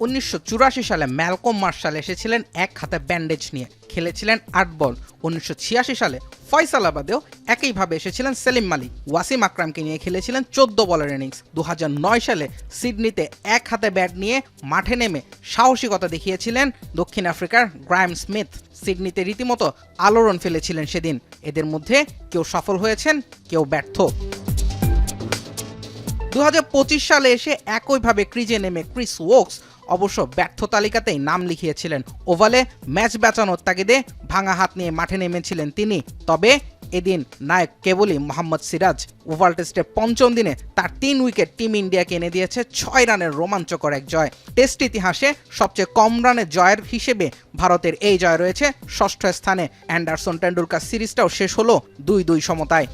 1984 সালে Malcolm martial এসেছিলেন এক হাতে ব্যান্ডেজ নিয়ে, খেলেছিলেন 8 বল। 1986 সালে ফয়সালাবাদেও একইভাবে এসেছিলেন সেলিম মালিক, ওয়াসিম আকরামকে নিয়ে খেলেছিলেন 14 বলের ইনিংস। 2009 সালে সিডনিতে এক হাতে ব্যাট নিয়ে মাঠে নেমে সাহসিকতা দেখিয়েছিলেন দক্ষিণ আফ্রিকার গ্রায়াম স্মিথ। সিডনিতে রীতিমতো আলোড়ন ফেলেছিলেন সেদিন। এদের মধ্যে কেউ সফল হয়েছেন, কেউ ব্যর্থ। 2025 সালে এসে একইভাবে ক্রিজে নেমে ক্রিস ওকস অবশ্য ব্যর্থ তালিকাতেই নাম লিখিয়েছিলেন। ওভালে ম্যাচ বাঁচানোর তাগিদে ভাঙা হাত নিয়ে মাঠে নেমেছিলেন তিনি। তবে এদিন নায়ক কেবলই মোহাম্মদ সিরাজ। ওভাল টেস্টের পঞ্চম দিনে তার 3 উইকেট টিম ইন্ডিয়াকে এনে দিয়েছে 6 রানের রোমাঞ্চকর এক জয়। টেস্ট ইতিহাসে সবচেয়ে কম রানের জয়ের হিসেবে ভারতের এই জয় রয়েছে 6ষ্ঠ স্থানে। অ্যান্ডারসন টেন্ডুলকার সিরিজটাও শেষ হলো 2-2 সমতায়।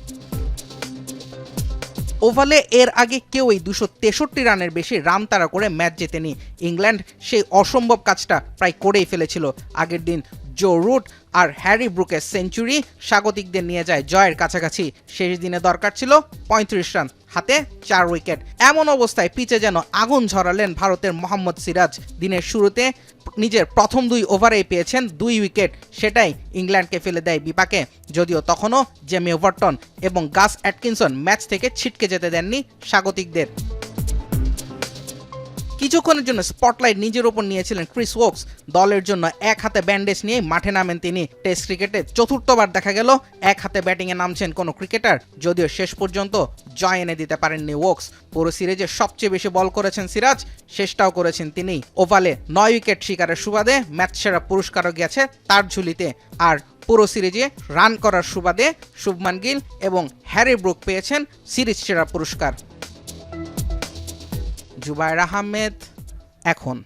ওভালে এর আগে কেউই 263 রানের বেশি রান তাড়া করে ম্যাচ জেতেনি। ইংল্যান্ড সেই অসম্ভব কাজটা প্রায় করেই ফেলেছিল। আগের দিন জো রুট আর হ্যারি ব্রুকের সেঞ্চুরি স্বাগতিকদের নিয়ে যায় জয়ের কাছাকাছি। শেষ দিনে দরকার ছিল 35 রান, হাতে 4 উইকেট। এমন অবস্থায় পিচে যেন আগুন ঝরালেন ভারতের মোহাম্মদ সিরাজ। দিনের শুরুতে নিজের প্রথম 2 ওভারেই পেয়েছেন 2 উইকেট, সেটাই ইংল্যান্ডকে ফেলে দেয় বিপাকে। যদিও তখনও জেমি ওভারটন এবং গাস অ্যাটকিনসন ম্যাচ থেকে ছিটকে যেতে দেননি স্বাগতিকদের। কিছুক্ষণের জন্য স্পটলাইট নিজের উপর নিয়েছিলেন ক্রিস ওকস। দলের জন্য এক হাতে ব্যান্ডেজ নিয়ে মাঠে নামেন তিনি। টেস্ট ক্রিকেটে চতুর্থবার দেখা গেল এক হাতে ব্যাটিংয়ে নামছেন কোনো ক্রিকেটার। যদিও শেষ পর্যন্ত জয় এনে দিতে পারেননি ওকস। পুরো সিরিজে সবচেয়ে বেশি বল করেছেন সিরাজ, শেষটাও করেছেন তিনি। ওভালে 9 উইকেট শিকারের সুবাদে ম্যাচ সেরা পুরস্কারও গেছে তার ঝুলিতে। আর পুরো সিরিজে রান করার সুবাদে শুভমান গিল এবং হ্যারি ব্রুক পেয়েছেন সিরিজ সেরা পুরস্কার। জুবায়ের আহমেদ, এখন।